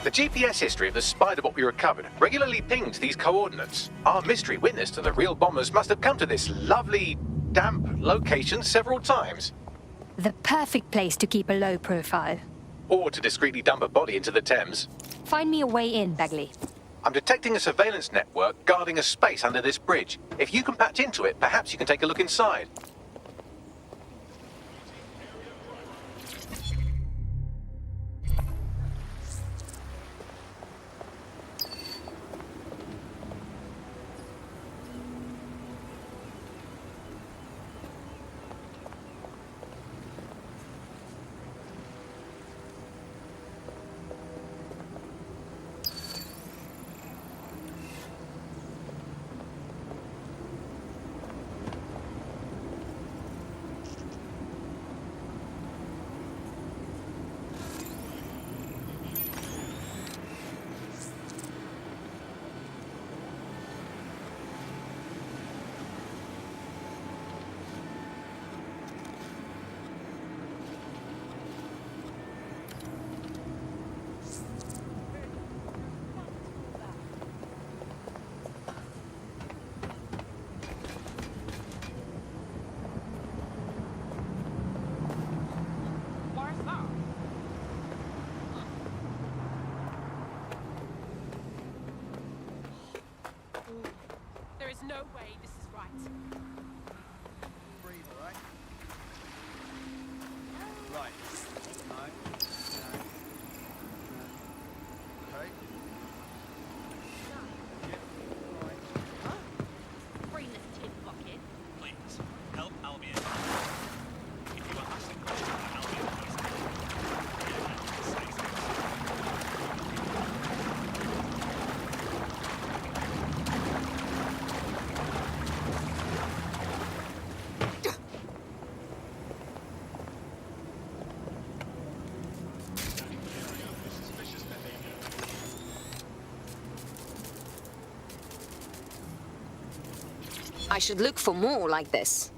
The GPS history of the spider bot we recovered regularly pinged these coordinates. Our mystery witness to the real bombers must have come to this lovely, damp location several times. The perfect place to keep a low profile. Or to discreetly dump a body into the Thames. Find me a way in, Bagley. I'm detecting a surveillance network guarding a space under this bridge. If you can patch into it, perhaps you can take a look inside. There is no way this is right. Breathe, all right? Right. No. No. Okay. Yeah. All right. Brainless tin bucket. Please, help Albion. If you are asking questions about Albion, please I should look for more like this.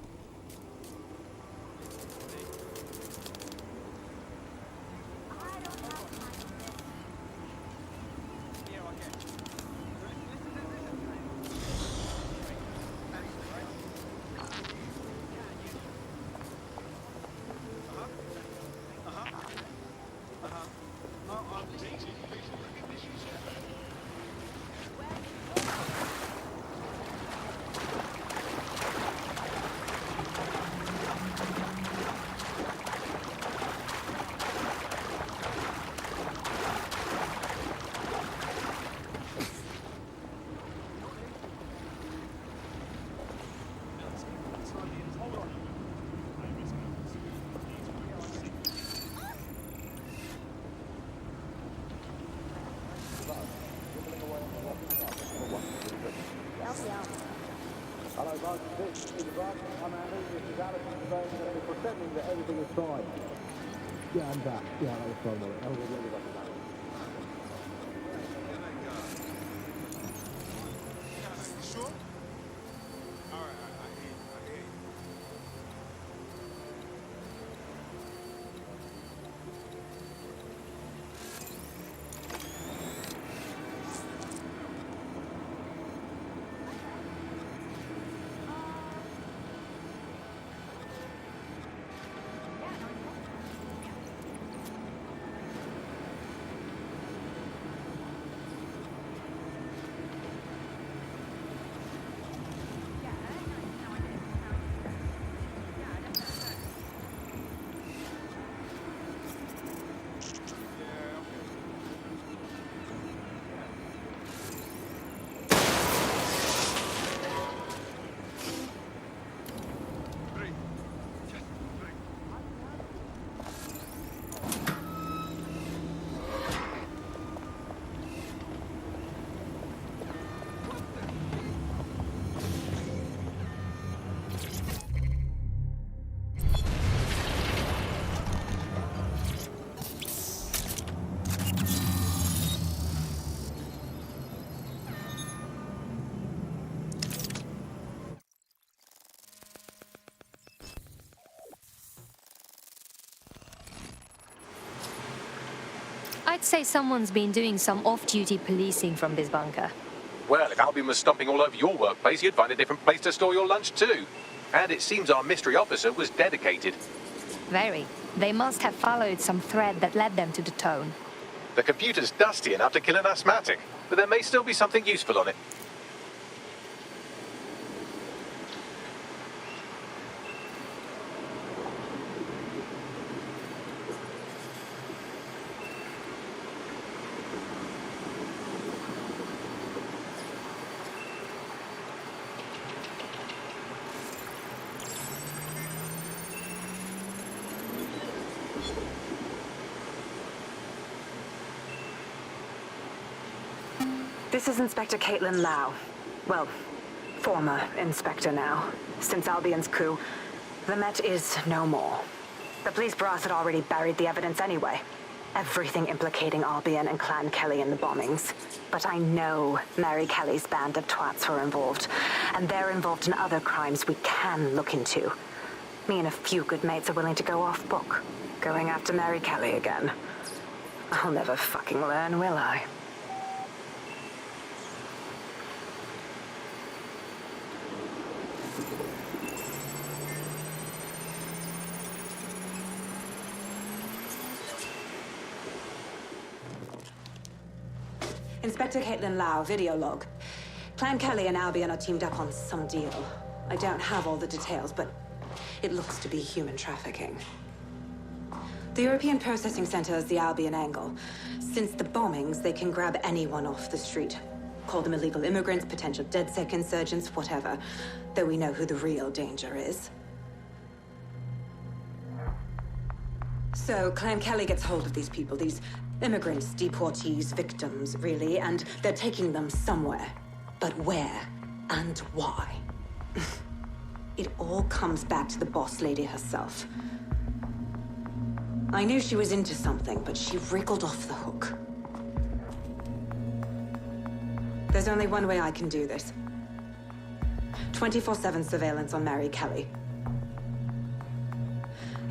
Hello, Mark. This is Rob. I'm Andy. This is Alex. We're pretending that everything is fine. Yeah, I'm back. Yeah, that was fine. That was really good. Sure? All right, I hear you. I hear you. I'd say someone's been doing some off-duty policing from this bunker. Well, if Albion was stomping all over your workplace, you'd find a different place to store your lunch too. And it seems our mystery officer was dedicated. Very. They must have followed some thread that led them to the tone. The computer's dusty enough to kill an asthmatic, but there may still be something useful on it. This is Inspector Caitlin Lau. Well, former inspector now. Since Albion's coup, the Met is no more. The police brass had already buried the evidence anyway. Everything implicating Albion and Clan Kelly in the bombings. But I know Mary Kelly's band of twats were involved, and they're involved in other crimes we can look into. Me and a few good mates are willing to go off book, going after Mary Kelly again. I'll never fucking learn, will I? Inspector Caitlin Lau, video log. Clan Kelly and Albion are teamed up on some deal. I don't have all the details, but it looks to be human trafficking. The European Processing Center is the Albion angle. Since the bombings, they can grab anyone off the street. Call them illegal immigrants, potential DedSec insurgents, whatever. Though we know who the real danger is. So, Clan Kelly gets hold of these people, these immigrants, deportees, victims, really, and they're taking them somewhere. But where and why? It all comes back to the boss lady herself. I knew she was into something, but she wriggled off the hook. There's only one way I can do this. 24/7 surveillance on Mary Kelly.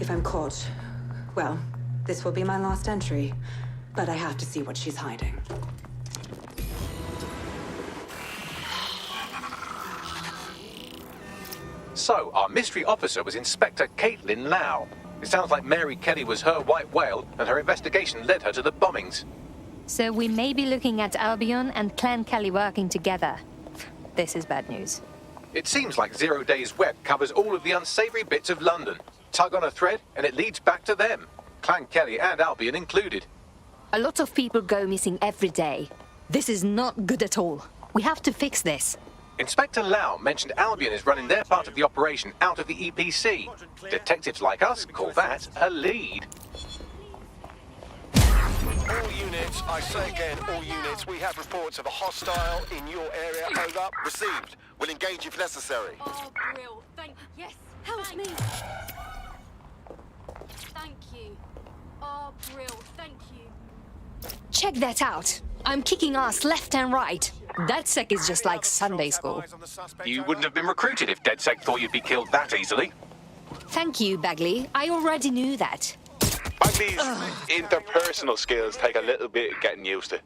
If I'm caught, well, this will be my last entry. But I have to see what she's hiding. So, our mystery officer was Inspector Caitlin Lau. It sounds like Mary Kelly was her white whale, and her investigation led her to the bombings. So we may be looking at Albion and Clan Kelly working together. This is bad news. It seems like Zero Days Web covers all of the unsavory bits of London. Tug on a thread, and it leads back to them. Clan Kelly and Albion included. A lot of people go missing every day. This is not good at all. We have to fix this. Inspector Lau mentioned Albion is running their part of the operation out of the EPC. Detectives like us call that a lead. All units, I say again, all units, we have reports of a hostile in your area. Over. Received. We'll engage if necessary. Oh, Brill. Thank you. Yes. Help me. Thank you. Oh, Brill. Thank you. Check that out. I'm kicking ass left and right. DedSec is just like Sunday school. You wouldn't have been recruited if DedSec thought you'd be killed that easily. Thank you, Bagley. I already knew that. Bagley's interpersonal skills take a little bit of getting used to.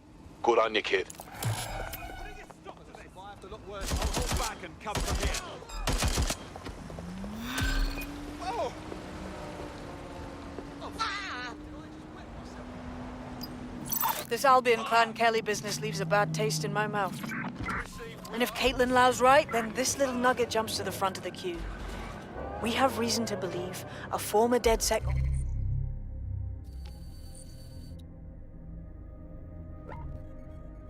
Good on you, kid. This Albion Clan Kelly business leaves a bad taste in my mouth. And if Caitlin Lau's right, then this little nugget jumps to the front of the queue. We have reason to believe a former DedSec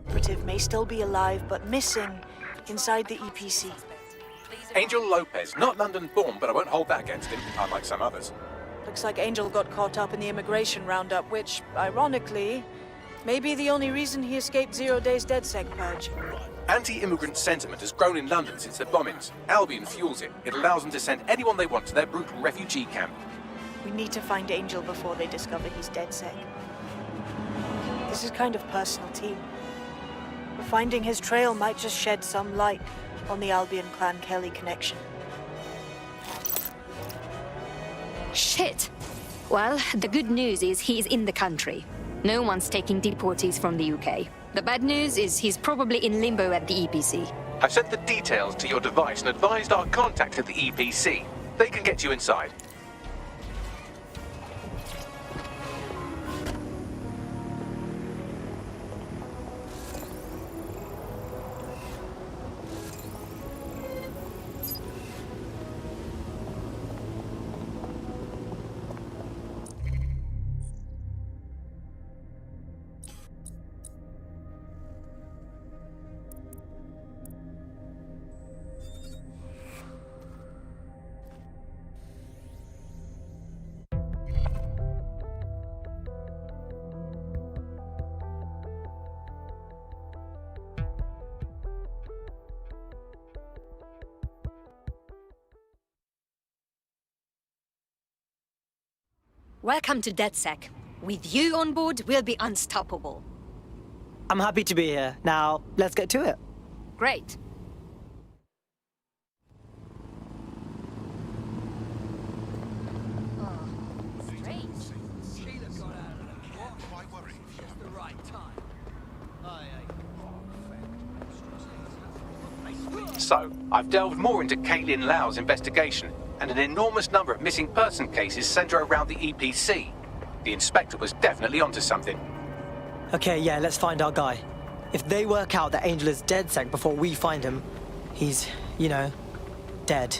operative may still be alive, but missing inside the EPC. Angel Lopez, not London-born, but I won't hold that against him, unlike some others. Looks like Angel got caught up in the immigration roundup, which, ironically, may be the only reason he escaped 0 Days DedSec purge. Anti-immigrant sentiment has grown in London since the bombings. Albion fuels it. It allows them to send anyone they want to their brutal refugee camp. We need to find Angel before they discover he's DedSec. This is kind of personal, team. Finding his trail might just shed some light on the Albion Clan Kelly connection. Shit. Well, the good news is he's in the country. No one's taking deportees from the UK. The bad news is he's probably in limbo at the EPC. I've sent the details to your device and advised our contacts at the EPC. They can get you inside. Welcome to DedSec. With you on board, we'll be unstoppable. I'm happy to be here. Now, let's get to it. Great. So, I've delved more into Caitlin Lau's investigation, and an enormous number of missing person cases center around the EPC. The inspector was definitely onto something. Okay, yeah, let's find our guy. If they work out that Angel is DedSec before we find him, he's, you know, dead.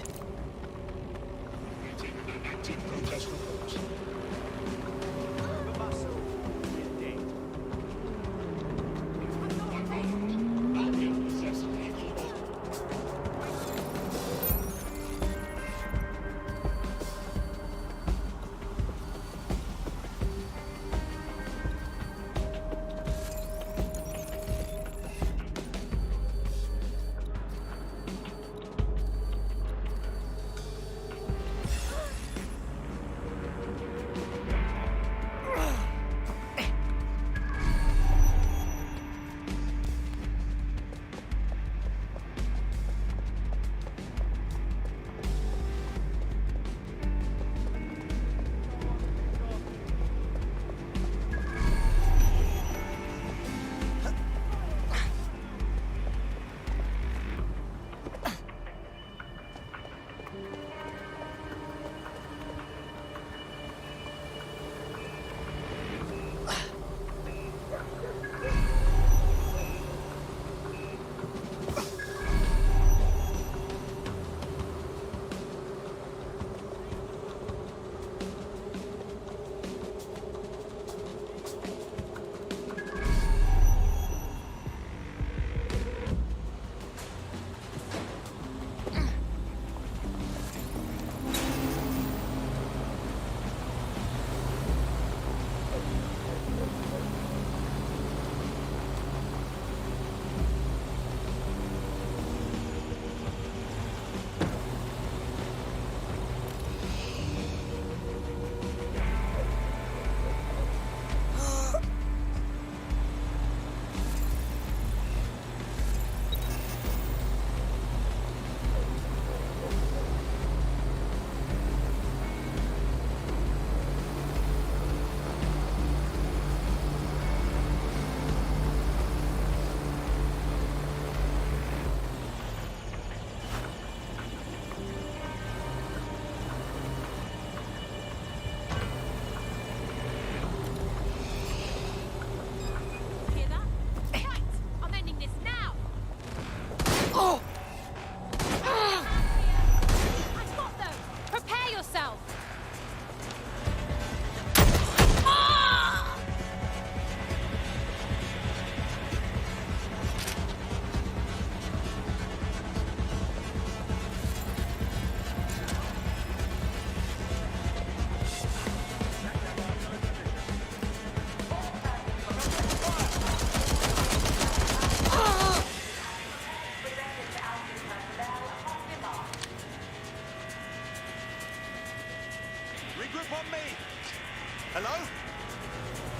Hello?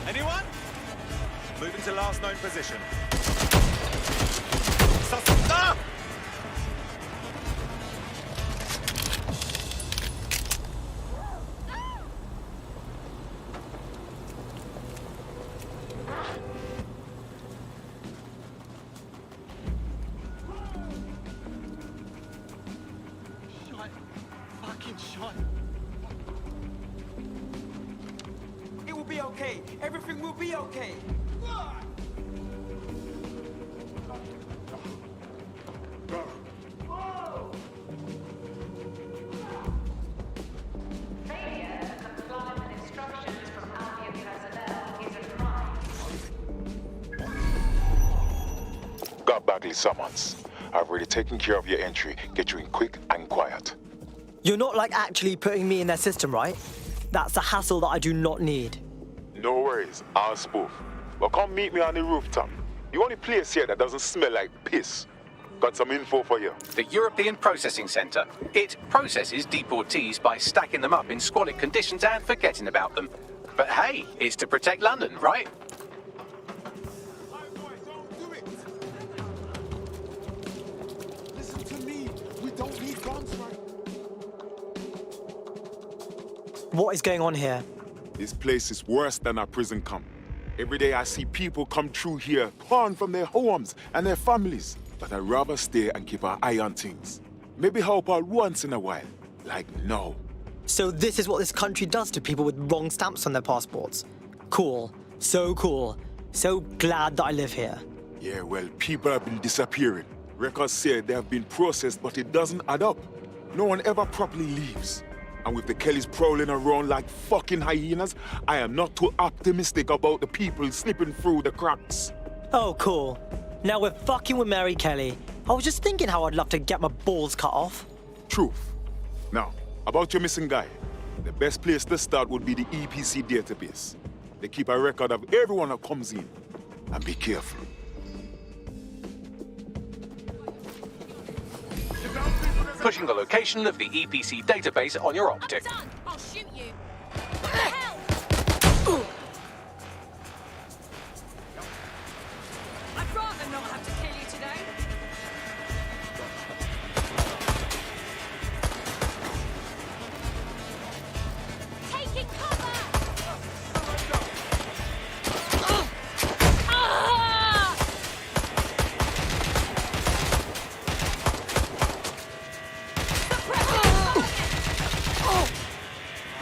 Anyone? Moving to last known position. Ah! be okay. Got Bagley summons. I've already taken care of your entry. Get you in quick and quiet. You're not like actually putting me in their system, right? That's a hassle that I do not need. No worries, I'll spoof. But come meet me on the rooftop. The only place here that doesn't smell like piss. Got some info for you. The European Processing Centre. It processes deportees by stacking them up in squalid conditions and forgetting about them. But hey, it's to protect London, right? Hey, boy, don't do it. Listen to me. We don't need guns, right? What is going on here? This place is worse than a prison camp. Every day I see people come through here, torn from their homes and their families. But I'd rather stay and keep our eye on things. Maybe help out once in a while. Like now. So this is what this country does to people with wrong stamps on their passports. Cool. So cool. So glad that I live here. Yeah, well, people have been disappearing. Records say they have been processed, but it doesn't add up. No one ever properly leaves. And with the Kellys prowling around like fucking hyenas, I am not too optimistic about the people slipping through the cracks. Oh, cool. Now we're fucking with Mary Kelly. I was just thinking how I'd love to get my balls cut off. Truth. Now, about your missing guy. The best place to start would be the EPC database. They keep a record of everyone that comes in. And be careful. Pushing the location of the EPC database on your optic. I'm done. I'll shoot you. I'd rather not have to kill you today. Taking cover!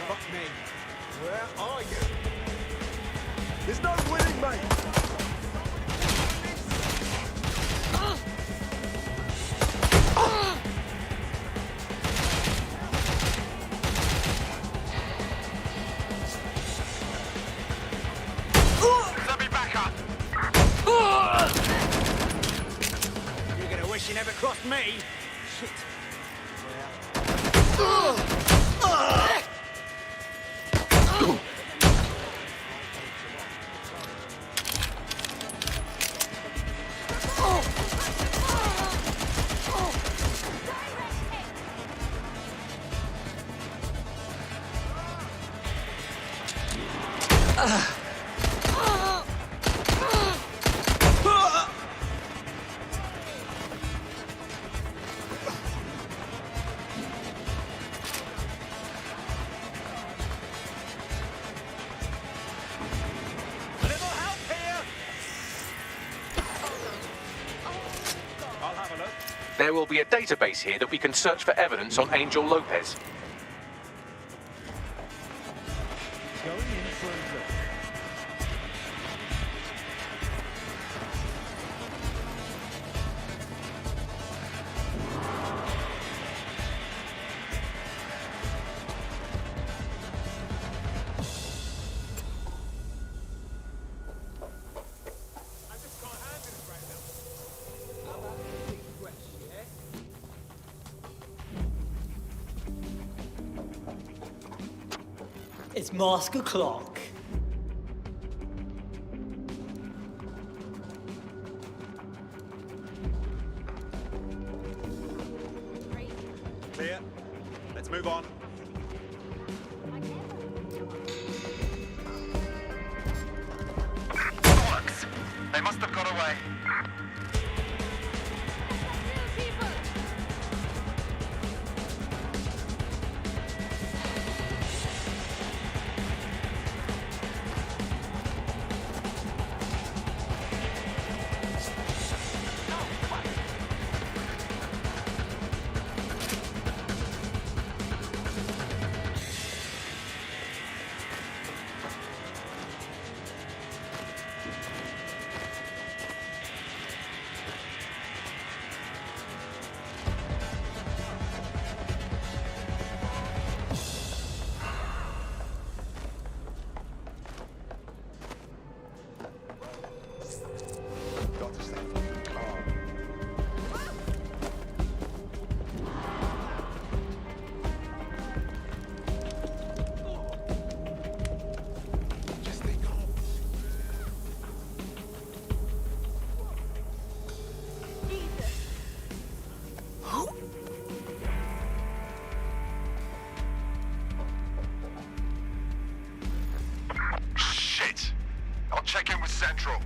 Fuck me. Where are you? There's no winning, mate. Let me back up. You're gonna wish you never crossed me. Shit. A little help here! I'll have a look. There will be a database here that we can search for evidence on Angel Lopez. Going in for a look. I just can't handle it right now. How about a big fresh, yeah? It's mask o'clock. Clear. Let's move on. Bollocks. They must have got away. West Central.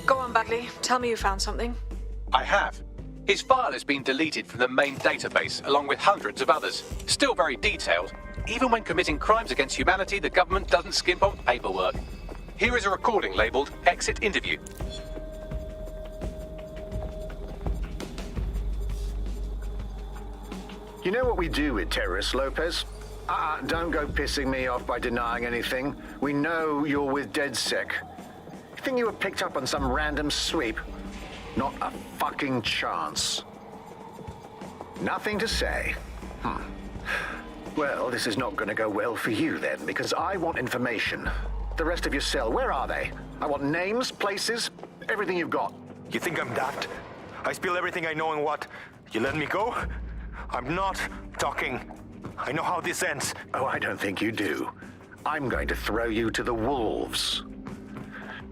Go on, Bagley. Tell me you found something. I have. His file has been deleted from the main database, along with hundreds of others. Still very detailed. Even when committing crimes against humanity, the government doesn't skimp on paperwork. Here is a recording labelled Exit Interview. You know what we do with terrorists, Lopez? Don't go pissing me off by denying anything. We know you're with DedSec. You think you were picked up on some random sweep? Not a fucking chance. Nothing to say. Well, this is not going to go well for you then, because I want information. The rest of your cell, where are they? I want names, places, everything you've got. You think I'm daft? I spill everything I know and what? You let me go? I'm not talking. I know how this ends. Oh, I don't think you do. I'm going to throw you to the wolves.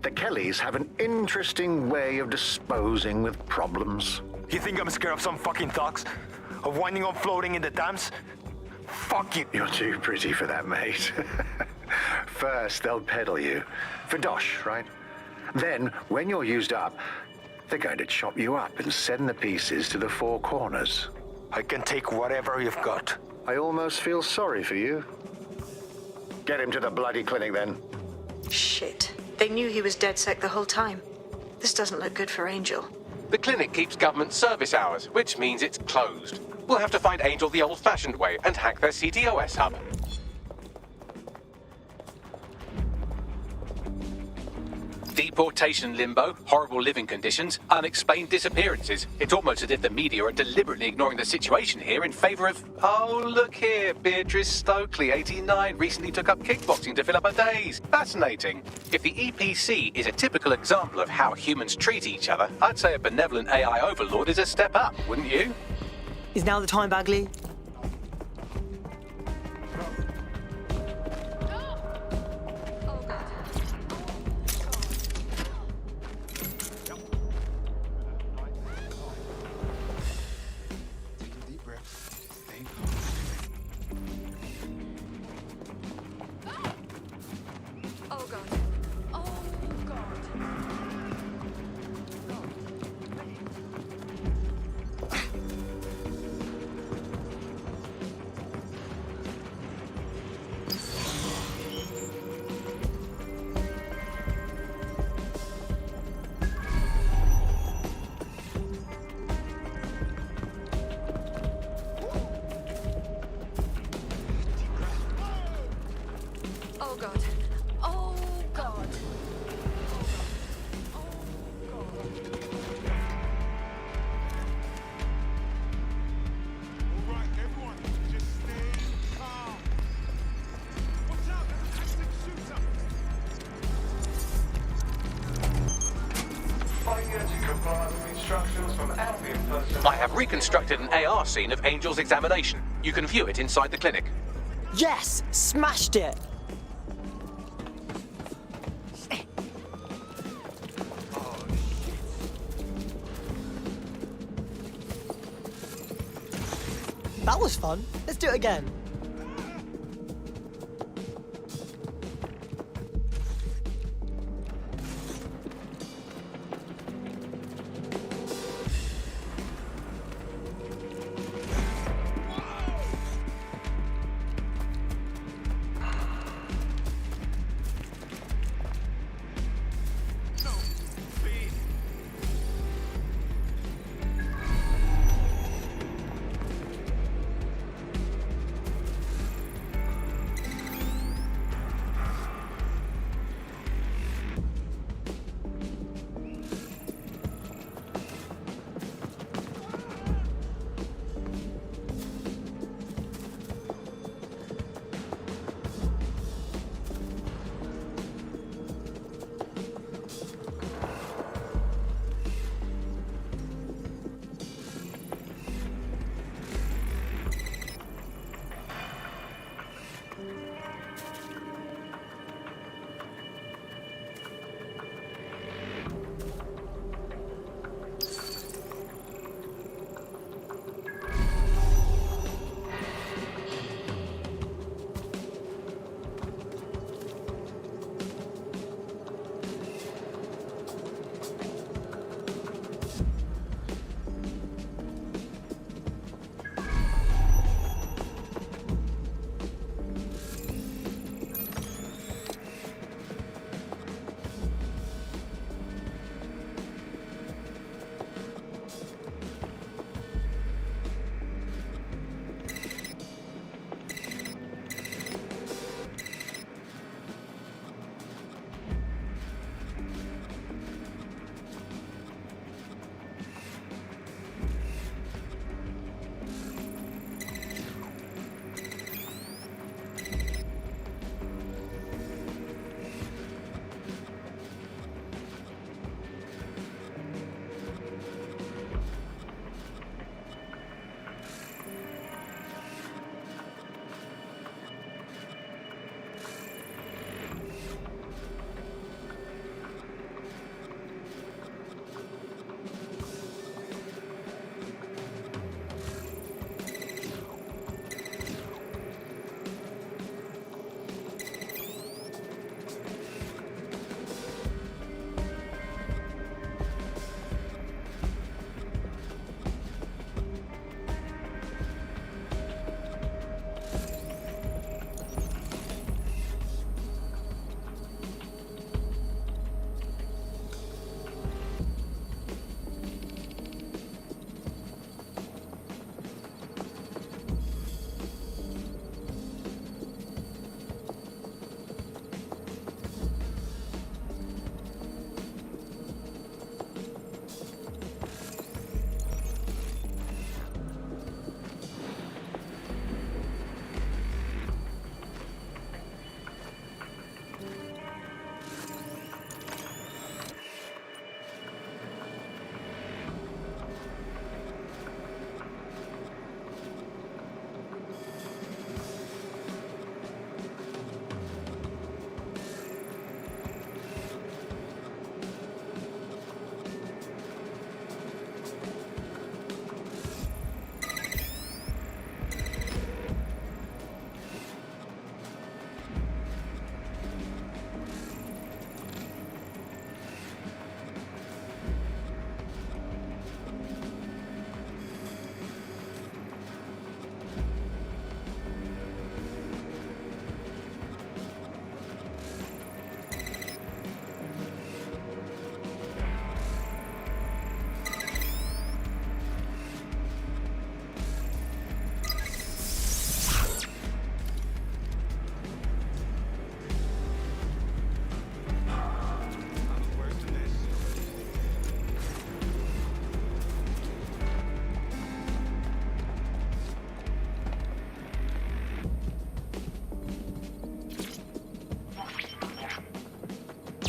The Kellys have an interesting way of disposing with problems. You think I'm scared of some fucking thugs? Of winding up floating in the dams? Fuck you. You're too pretty for that, mate. First, they'll peddle you. For dosh, right? Then, when you're used up, they're going to chop you up and send the pieces to the four corners. I can take whatever you've got. I almost feel sorry for you. Get him to the bloody clinic, then. Shit. They knew he was DedSec the whole time. This doesn't look good for Angel. The clinic keeps government service hours, which means it's closed. We'll have to find Angel the old-fashioned way and hack their CTOS hub. Deportation limbo, horrible living conditions, unexplained disappearances. It's almost as if the media are deliberately ignoring the situation here in favour of... Oh, look here, Beatrice Stokely, 89, recently took up kickboxing to fill up her days. Fascinating. If the EPC is a typical example of how humans treat each other, I'd say a benevolent AI overlord is a step up, wouldn't you? Is now the time, Bagley? Oh god. Oh god. Alright, everyone, just stay calm. Watch out, there's an active shooter. I have reconstructed an AR scene of Angel's examination. You can view it inside the clinic. Yes! Smashed it! That was fun. Let's do it again.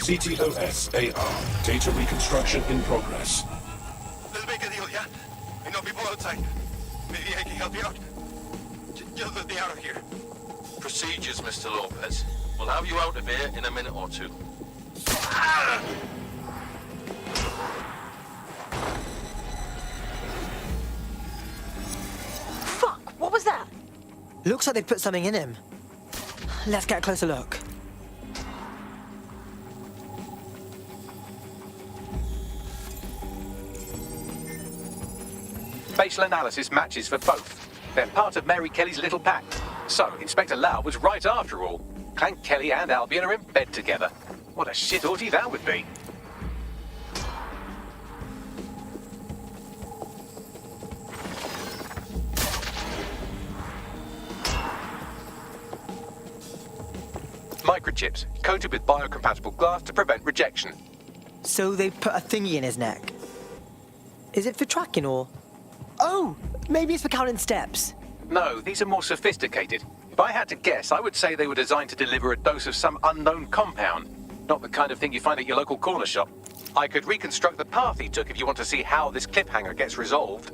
CTOS-AR. Data reconstruction in progress. Let's make a deal, yeah? I know people outside. Maybe I can help you out. Just let me out of here. Procedures, Mr. Lopez. We'll have you out of here in a minute or two. Fuck! What was that? Looks like they put something in him. Let's get a closer look. Facial analysis matches for both. They're part of Mary Kelly's little pack. So, Inspector Lau was right after all. Clank Kelly and Albion are in bed together. What a shit orgy that would be. Microchips, coated with biocompatible glass to prevent rejection. So they put a thingy in his neck. Is it for tracking or... Oh! Maybe it's for counting steps. No, these are more sophisticated. If I had to guess, I would say they were designed to deliver a dose of some unknown compound. Not the kind of thing you find at your local corner shop. I could reconstruct the path he took if you want to see how this cliffhanger gets resolved.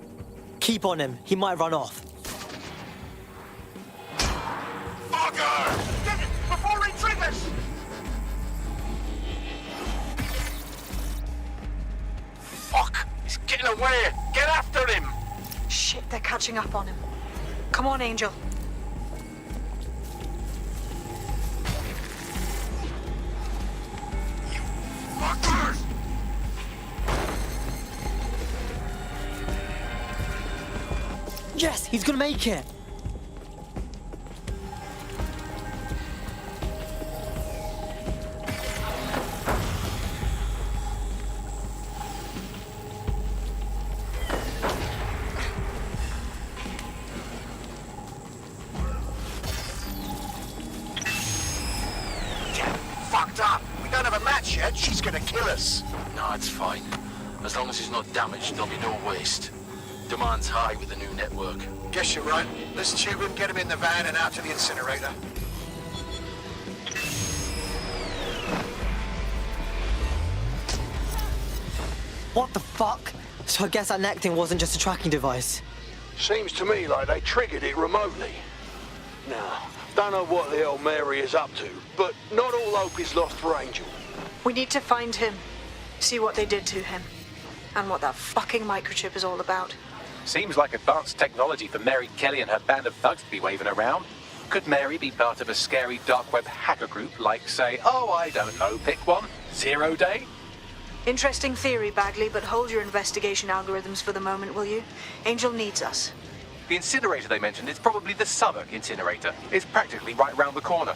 Keep on him. He might run off. Fucker! Get it before he triggers! Fuck! He's getting away! Get after him! Shit, they're catching up on him. Come on, Angel. Fuckers! Yes, he's gonna make it. She's gonna kill us. No, it's fine. As long as he's not damaged, there'll be no waste. Demand's high with the new network. Guess you're right. Let's tube him, get him in the van and out to the incinerator. What the fuck? So I guess that neck thing wasn't just a tracking device. Seems to me like they triggered it remotely. Now, don't know what the hell Mary is up to, but not all hope is lost for Angel. We need to find him, see what they did to him, and what that fucking microchip is all about. Seems like advanced technology for Mary Kelly and her band of thugs to be waving around. Could Mary be part of a scary dark web hacker group like, say, oh, I don't know, pick one, 0 Day? Interesting theory, Bagley, but hold your investigation algorithms for the moment, will you? Angel needs us. The incinerator they mentioned is probably the Southwark incinerator. It's practically right round the corner.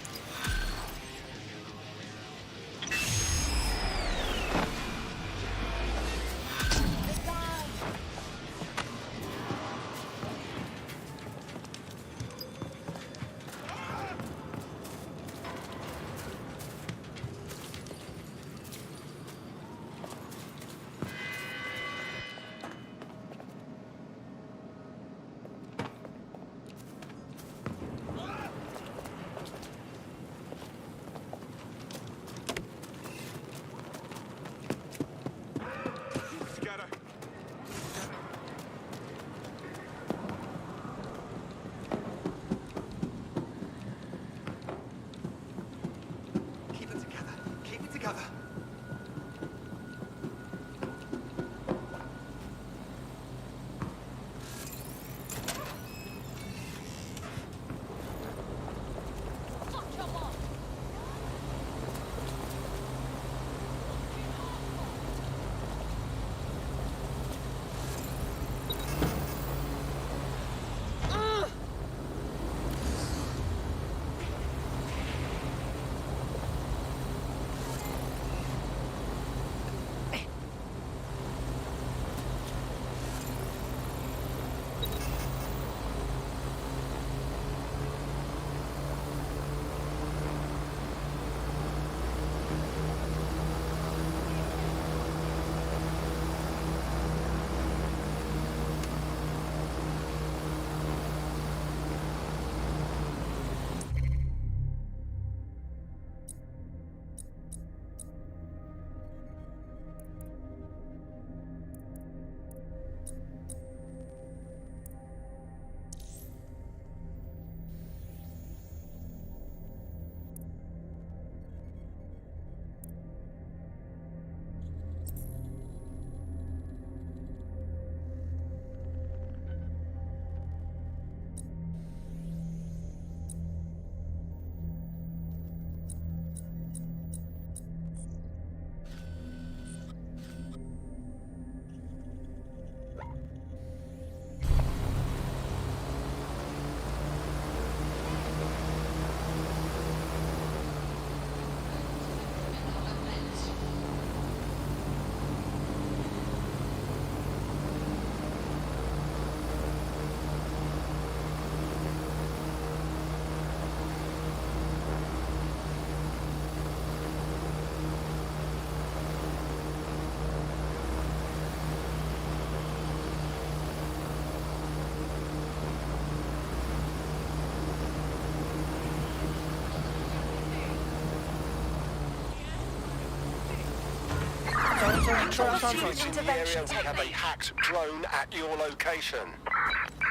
Transmission in the area, we have a hacked drone at your location.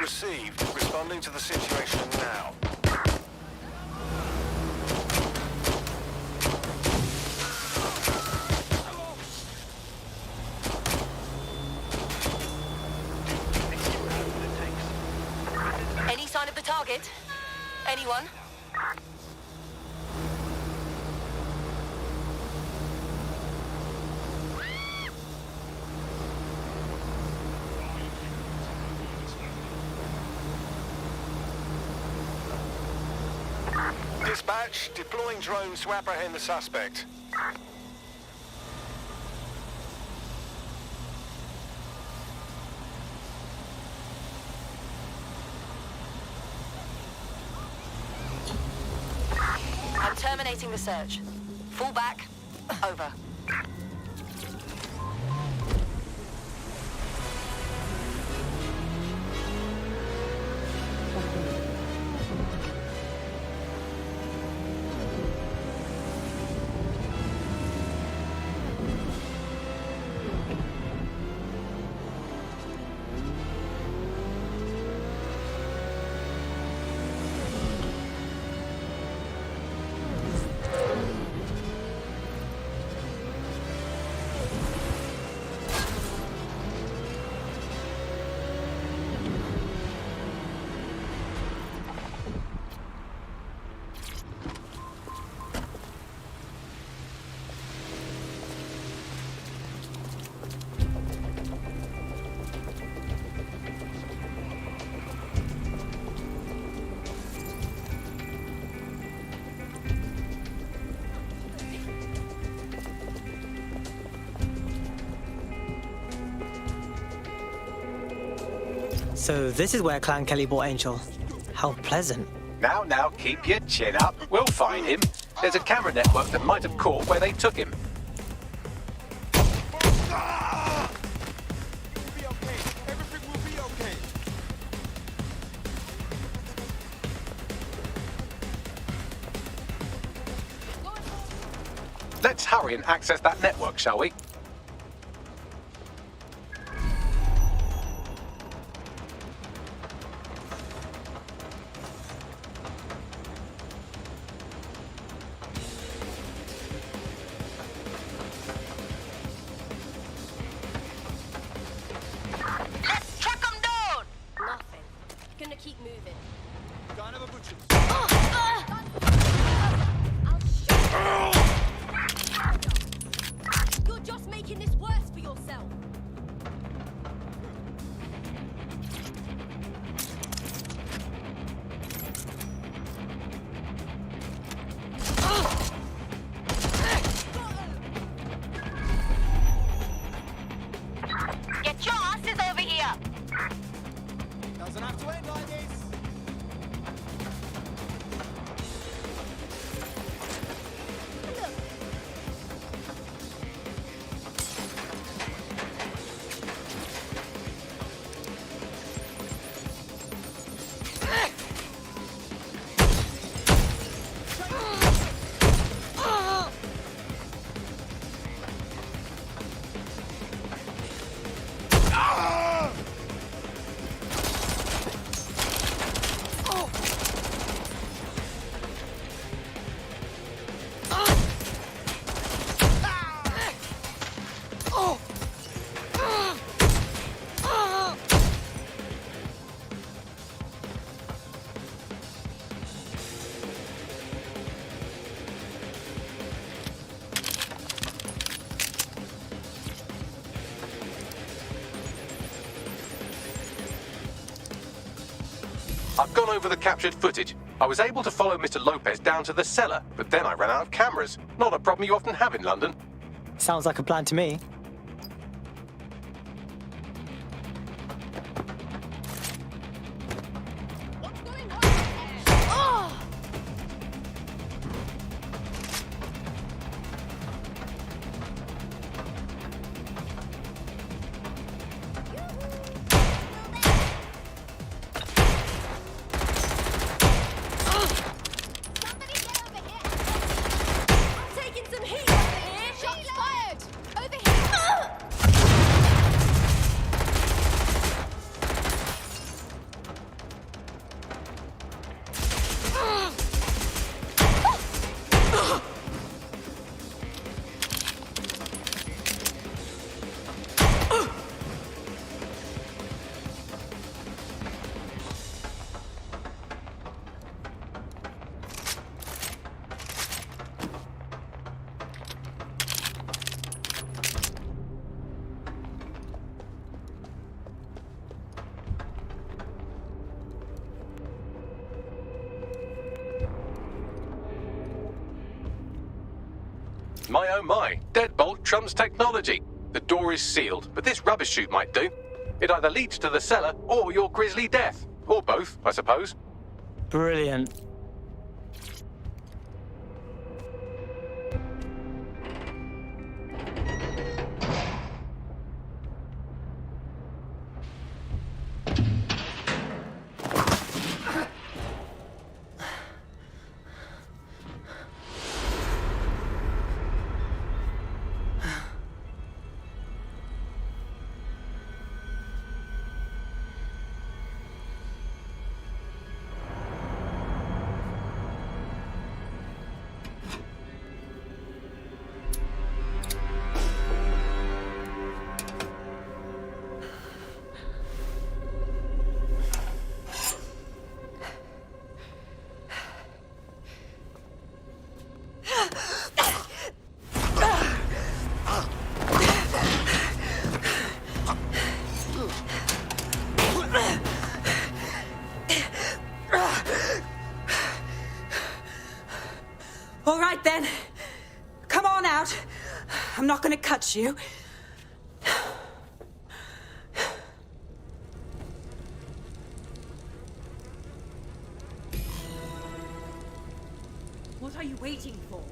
Received. Responding to the situation now. Any sign of the target? Anyone? Dispatch, deploying drones to apprehend the suspect. I'm terminating the search. Fall back. Over. So this is where Clan Kelly bought Angel. How pleasant. Now, keep your chin up. We'll find him. There's a camera network that might have caught where they took him. Let's hurry and access that network, shall we? Let's track them down! Nothing. Gonna keep moving. You're just making this worse for yourself. Get your asses over here! Doesn't have to end like this. I've gone over the captured footage. I was able to follow Mr. Lopez down to the cellar, but then I ran out of cameras. Not a problem you often have in London. Sounds like a plan to me. I'm taking some heat over here. Shots fired! Over here! My oh my, deadbolt trumps technology. The door is sealed, but this rubbish chute might do. It either leads to the cellar or your grisly death. Or both, I suppose. Brilliant. All right then. Come on out. I'm not gonna cut you. What are you waiting for?